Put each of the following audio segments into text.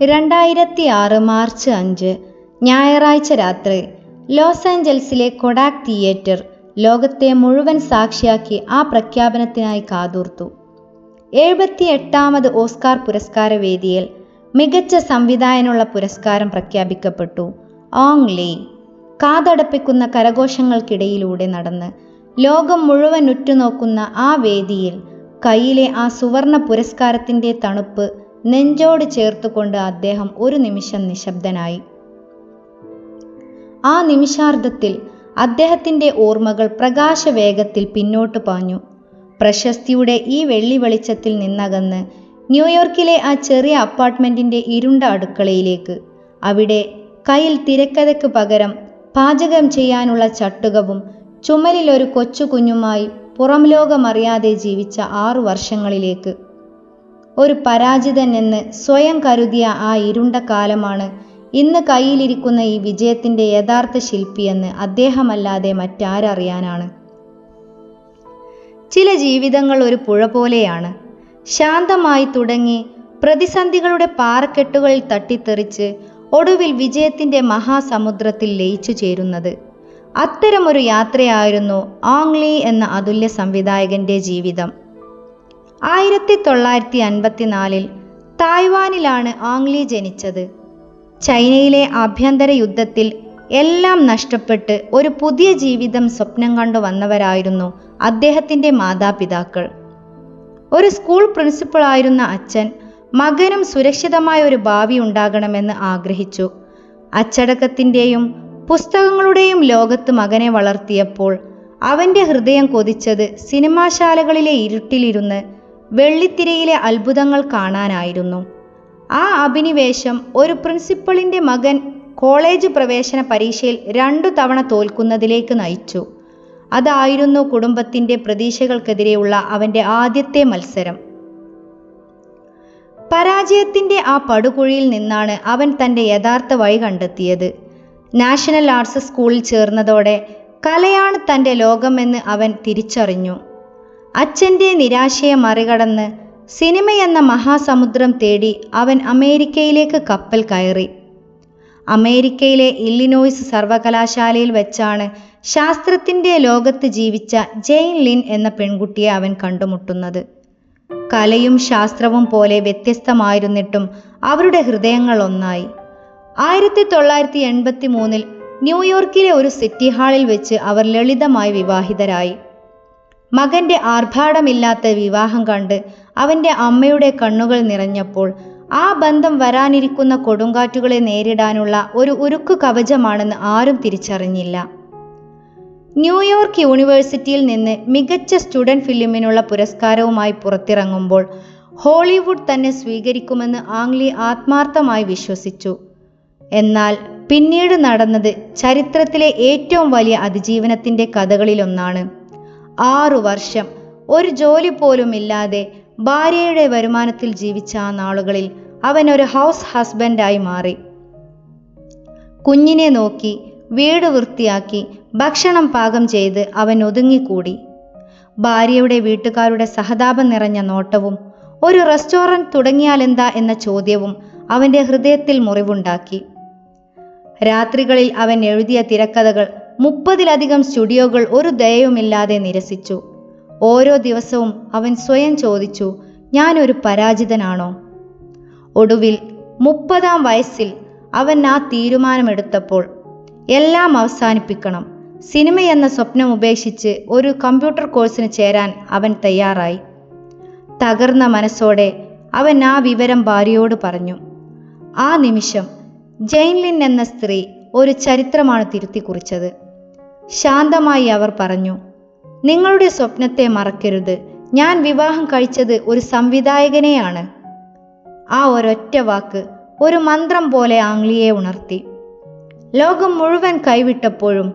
2006 March 5 ഞായറാഴ്ച രാത്രി loss ആഞ്ചൽസിലെ Kodak theatre ലോകത്തെ മുഴുവൻ സാക്ഷിയാക്കി ആ പ്രഖ്യാപനത്തിനായി കാതോർത്തു. 78ാമത് ഓസ്കാർ പുരസ്കാര വേദിയിൽ മികച്ച സംവിധായകനുള്ള പുരസ്കാരം പ്രഖ്യാപിക്കപ്പെട്ടു. ഓങ് ലീ കാതടപ്പിക്കുന്ന കരഘോഷങ്ങൾക്കിടയിലൂടെ നടന്ന് ലോകം മുഴുവൻ ഉറ്റുനോക്കുന്ന ആ വേദിയിൽ കയ്യിലെ ആ സുവർണ പുരസ്കാരത്തിൻ്റെ തണുപ്പ് നെഞ്ചോട് ചേർത്തുകൊണ്ട് അദ്ദേഹം ഒരു നിമിഷം നിശബ്ദനായി. ആ നിമിഷാർദ്ധത്തിൽ അദ്ദേഹത്തിൻ്റെ ഓർമ്മകൾ പ്രകാശവേഗത്തിൽ പിന്നോട്ട് പാഞ്ഞു. പ്രശസ്തിയുടെ ഈ വെള്ളി വെളിച്ചത്തിൽ നിന്നകന്ന് ന്യൂയോർക്കിലെ ആ ചെറിയ അപ്പാർട്ട്മെൻറ്റിൻ്റെ ഇരുണ്ട അടുക്കളയിലേക്ക്. അവിടെ കയ്യിൽ തിരക്കഥയ്ക്ക് പകരം പാചകം ചെയ്യാനുള്ള ചട്ടുകവും ചുമലിലൊരു കൊച്ചു കുഞ്ഞുമായി പുറംലോകമറിയാതെ ജീവിച്ച 6 വർഷങ്ങളിലേക്ക്. ഒരു പരാജിതൻ എന്ന് സ്വയം കരുതിയ ആ ഇരുണ്ട കാലമാണ് ഇന്ന് കയ്യിലിരിക്കുന്ന ഈ വിജയത്തിൻ്റെ യഥാർത്ഥ ശില്പിയെന്ന് അദ്ദേഹമല്ലാതെ മറ്റാരറിയാനാണ്. ചില ജീവിതങ്ങൾ ഒരു പുഴ പോലെയാണ്, ശാന്തമായി തുടങ്ങി പ്രതിസന്ധികളുടെ പാറക്കെട്ടുകളിൽ തട്ടിത്തെറിച്ച് ഒടുവിൽ വിജയത്തിൻ്റെ മഹാസമുദ്രത്തിൽ ലയിച്ചു ചേരുന്നത്. അത്തരമൊരു യാത്രയായിരുന്നു ഓങ് ലീ എന്ന അതുല്യ സംവിധായകൻ്റെ ജീവിതം. 1954 തായ്വാനിലാണ് ഓങ് ലീ ജനിച്ചത്. ചൈനയിലെ ആഭ്യന്തര യുദ്ധത്തിൽ എല്ലാം നഷ്ടപ്പെട്ട് ഒരു പുതിയ ജീവിതം സ്വപ്നം കണ്ടു വന്നവരായിരുന്നു അദ്ദേഹത്തിൻ്റെ മാതാപിതാക്കൾ. ഒരു സ്കൂൾ പ്രിൻസിപ്പളായിരുന്ന അച്ഛൻ മകനും സുരക്ഷിതമായ ഒരു ഭാവി ഉണ്ടാകണമെന്ന് ആഗ്രഹിച്ചു. അച്ചടക്കത്തിൻ്റെയും പുസ്തകങ്ങളുടെയും ലോകത്ത് മകനെ വളർത്തിയപ്പോൾ അവൻ്റെ ഹൃദയം കൊതിച്ചത് സിനിമാശാലകളിലെ ഇരുട്ടിലിരുന്ന് വെള്ളിത്തിരയിലെ അത്ഭുതങ്ങൾ കാണാനായിരുന്നു. ആ അഭിനിവേശം ഒരു പ്രിൻസിപ്പളിൻ്റെ മകൻ കോളേജ് പ്രവേശന പരീക്ഷയിൽ 2 തവണ തോൽക്കുന്നതിലേക്ക് നയിച്ചു. അതായിരുന്നു കുടുംബത്തിൻ്റെ പ്രതീക്ഷകൾക്കെതിരെയുള്ള അവൻ്റെ ആദ്യത്തെ മത്സരം. പരാജയത്തിൻ്റെ ആ പടുകുഴിയിൽ നിന്നാണ് അവൻ തൻ്റെ യഥാർത്ഥ വഴി കണ്ടെത്തിയത്. നാഷണൽ ആർട്സ് സ്കൂളിൽ ചേർന്നതോടെ കലയാണ് തൻ്റെ ലോകമെന്ന് അവൻ തിരിച്ചറിഞ്ഞു. അച്ഛൻ്റെ നിരാശയെ മറികടന്ന് സിനിമയെന്ന മഹാസമുദ്രം തേടി അവൻ അമേരിക്കയിലേക്ക് കപ്പൽ കയറി. അമേരിക്കയിലെ ഇല്ലിനോയ്സ് സർവകലാശാലയിൽ വെച്ചാണ് ശാസ്ത്രത്തിൻ്റെ ലോകത്ത് ജീവിച്ച ജെയിൻ ലിൻ എന്ന പെൺകുട്ടിയെ അവൻ കണ്ടുമുട്ടുന്നത്. കലയും ശാസ്ത്രവും പോലെ വ്യത്യസ്തമായിരുന്നിട്ടും അവരുടെ ഹൃദയങ്ങൾ ഒന്നായി. 1983 ന്യൂയോർക്കിലെ ഒരു സിറ്റി ഹാളിൽ വെച്ച് അവർ ലളിതമായി വിവാഹിതരായി. മകൻ്റെ ആർഭാടമില്ലാത്ത വിവാഹം കണ്ട് അവൻ്റെ അമ്മയുടെ കണ്ണുകൾ നിറഞ്ഞപ്പോൾ ആ ബന്ധം വരാനിരിക്കുന്ന കൊടുങ്കാറ്റുകളെ നേരിടാനുള്ള ഒരു ഉരുക്കു കവചമാണെന്ന് ആരും തിരിച്ചറിഞ്ഞില്ല. ന്യൂയോർക്ക് യൂണിവേഴ്സിറ്റിയിൽ നിന്ന് മികച്ച സ്റ്റുഡൻറ് ഫിലിമിനുള്ള പുരസ്കാരവുമായി പുറത്തിറങ്ങുമ്പോൾ ഹോളിവുഡ് തന്നെ സ്വീകരിക്കുമെന്ന് ഓങ് ലീ ആത്മാർത്ഥമായി വിശ്വസിച്ചു. എന്നാൽ പിന്നീട് നടന്നത് ചരിത്രത്തിലെ ഏറ്റവും വലിയ അതിജീവനത്തിൻ്റെ കഥകളിലൊന്നാണ്. 6 വർഷം ഒരു ജോലി പോലും ഇല്ലാതെ ഭാര്യയുടെ വരുമാനത്തിൽ ജീവിച്ച ആ നാളുകളിൽ അവൻ ഒരു ഹൗസ് ഹസ്ബൻഡായി മാറി. കുഞ്ഞിനെ നോക്കി, വീട് വൃത്തിയാക്കി, ഭക്ഷണം പാകം ചെയ്ത് അവൻ ഒതുങ്ങിക്കൂടി. ഭാര്യയുടെ വീട്ടുകാരുടെ സഹതാപം നിറഞ്ഞ നോട്ടവും ഒരു റെസ്റ്റോറൻറ്റ് തുടങ്ങിയാലെന്താ എന്ന ചോദ്യവും അവൻ്റെ ഹൃദയത്തിൽ മുറിവുണ്ടാക്കി. രാത്രികളിൽ അവൻ എഴുതിയ തിരക്കഥകൾ 30-ലധികം സ്റ്റുഡിയോകൾ ഒരു ദയവുമില്ലാതെ നിരസിച്ചു. ഓരോ ദിവസവും അവൻ സ്വയം ചോദിച്ചു, ഞാനൊരു പരാജിതനാണോ? ഒടുവിൽ 30-ാം വയസ്സിൽ അവൻ ആ തീരുമാനമെടുത്തപ്പോൾ എല്ലാം അവസാനിപ്പിക്കണം. സിനിമയെന്ന സ്വപ്നം ഉപേക്ഷിച്ച് ഒരു കമ്പ്യൂട്ടർ കോഴ്സിന് ചേരാൻ അവൻ തയ്യാറായി. തകർന്ന മനസ്സോടെ അവൻ ആ വിവരം ഭാര്യയോട് പറഞ്ഞു. ആ നിമിഷം ജെയിൻ ലിൻ എന്ന സ്ത്രീ ഒരു ചരിത്രമാണ് തിരുത്തി കുറിച്ചത്. ശാന്തമായി അവർ പറഞ്ഞു, നിങ്ങളുടെ സ്വപ്നത്തെ മറക്കരുത്. ഞാൻ വിവാഹം കഴിച്ചത് ഒരു സംവിധായകനെയാണ്. ആ ഒരൊറ്റ വാക്ക് ഒരു മന്ത്രം പോലെ ഓങ് ലീയെ ഉണർത്തി. ലോകം മുഴുവൻ കൈവിട്ടപ്പോഴും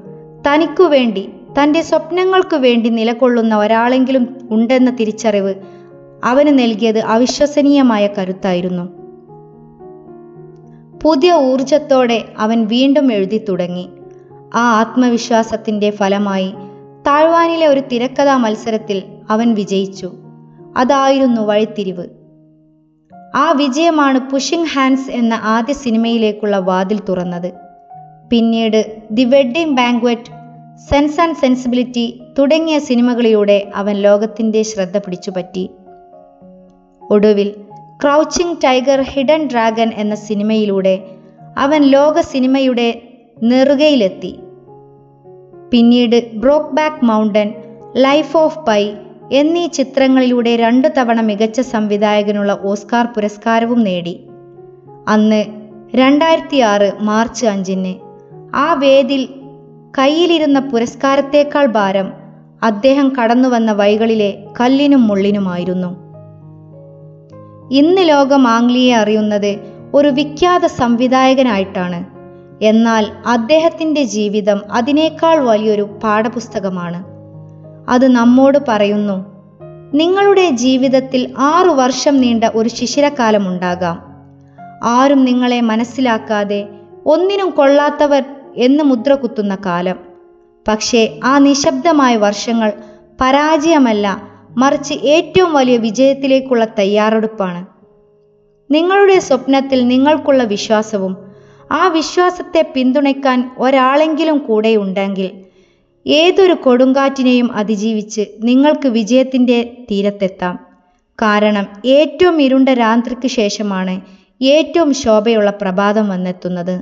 തനിക്കു വേണ്ടി, തൻ്റെ സ്വപ്നങ്ങൾക്കു വേണ്ടി നിലകൊള്ളുന്ന ഒരാളെങ്കിലും ഉണ്ടെന്ന തിരിച്ചറിവ് അവന് നൽകിയത് അവിശ്വസനീയമായ കരുത്തായിരുന്നു. പുതിയ ഊർജത്തോടെ അവൻ വീണ്ടും എഴുതി തുടങ്ങി. ആ ആത്മവിശ്വാസത്തിൻ്റെ ഫലമായി താഴ്വാനിലെ ഒരു തിരക്കഥാ മത്സരത്തിൽ അവൻ വിജയിച്ചു. അതായിരുന്നു വഴിത്തിരിവ്. ആ വിജയമാണ് പുഷിംഗ് ഹാൻഡ്സ് എന്ന ആദ്യ സിനിമയിലേക്കുള്ള വാതിൽ തുറന്നത്. പിന്നീട് the wedding banquet, sense and sensibility തുടങ്ങിയ സിനിമകളിലൂടെ അവൻ ലോകത്തിൻ്റെ ശ്രദ്ധ പിടിച്ചുപറ്റി. ഒടുവിൽ ക്രൗച്ചിങ് ടൈഗർ ഹിഡൻ ഡ്രാഗൺ എന്ന സിനിമയിലൂടെ അവൻ ലോക സിനിമയുടെ നെറുകയിലെത്തി. പിന്നീട് ബ്രോക്ക്ബാക്ക് മൗണ്ടൻ, ലൈഫ് ഓഫ് പൈ എന്നീ ചിത്രങ്ങളിലൂടെ 2 തവണ മികച്ച സംവിധായകനുള്ള ഓസ്കാർ പുരസ്കാരവും നേടി. അന്ന് 2006 മാർച്ച് 5 ആ വേദിയിൽ കയ്യിലിരുന്ന പുരസ്കാരത്തേക്കാൾ ഭാരം അദ്ദേഹം കടന്നുവന്ന വഴികളിലെ കല്ലിനും മുള്ളിനുമായിരുന്നു. ഇന്ന് ലോകം ആംഗ്ലിയെ അറിയുന്നത് ഒരു വിഖ്യാത സംവിധായകനായിട്ടാണ്. എന്നാൽ അദ്ദേഹത്തിൻ്റെ ജീവിതം അതിനേക്കാൾ വലിയൊരു പാഠപുസ്തകമാണ്. അത് നമ്മോട് പറയുന്നു, നിങ്ങളുടെ ജീവിതത്തിൽ 6 വർഷം നീണ്ട ഒരു ശിശിരകാലമുണ്ടാകാം. ആരും നിങ്ങളെ മനസ്സിലാക്കാതെ ഒന്നിനും കൊള്ളാത്തവർ എന്ന് മുദ്ര കുത്തുന്ന കാലം. പക്ഷേ ആ നിശബ്ദമായ വർഷങ്ങൾ പരാജയമല്ല, മറിച്ച് ഏറ്റവും വലിയ വിജയത്തിലേക്കുള്ള തയ്യാറെടുപ്പാണ്. നിങ്ങളുടെ സ്വപ്നത്തിൽ നിങ്ങൾക്കുള്ള വിശ്വാസവും ആ വിശ്വാസത്തെ പിന്തുണയ്ക്കാൻ ഒരാളെങ്കിലും കൂടെയുണ്ടെങ്കിൽ ഏതൊരു കൊടുങ്കാറ്റിനെയും അതിജീവിച്ച് നിങ്ങൾക്ക് വിജയത്തിൻ്റെ തീരത്തെത്താം. കാരണം ഏറ്റവും ഇരുണ്ട രാത്രിക്ക് ശേഷമാണ് ഏറ്റവും ശോഭയുള്ള പ്രഭാതം വന്നെത്തുന്നത്.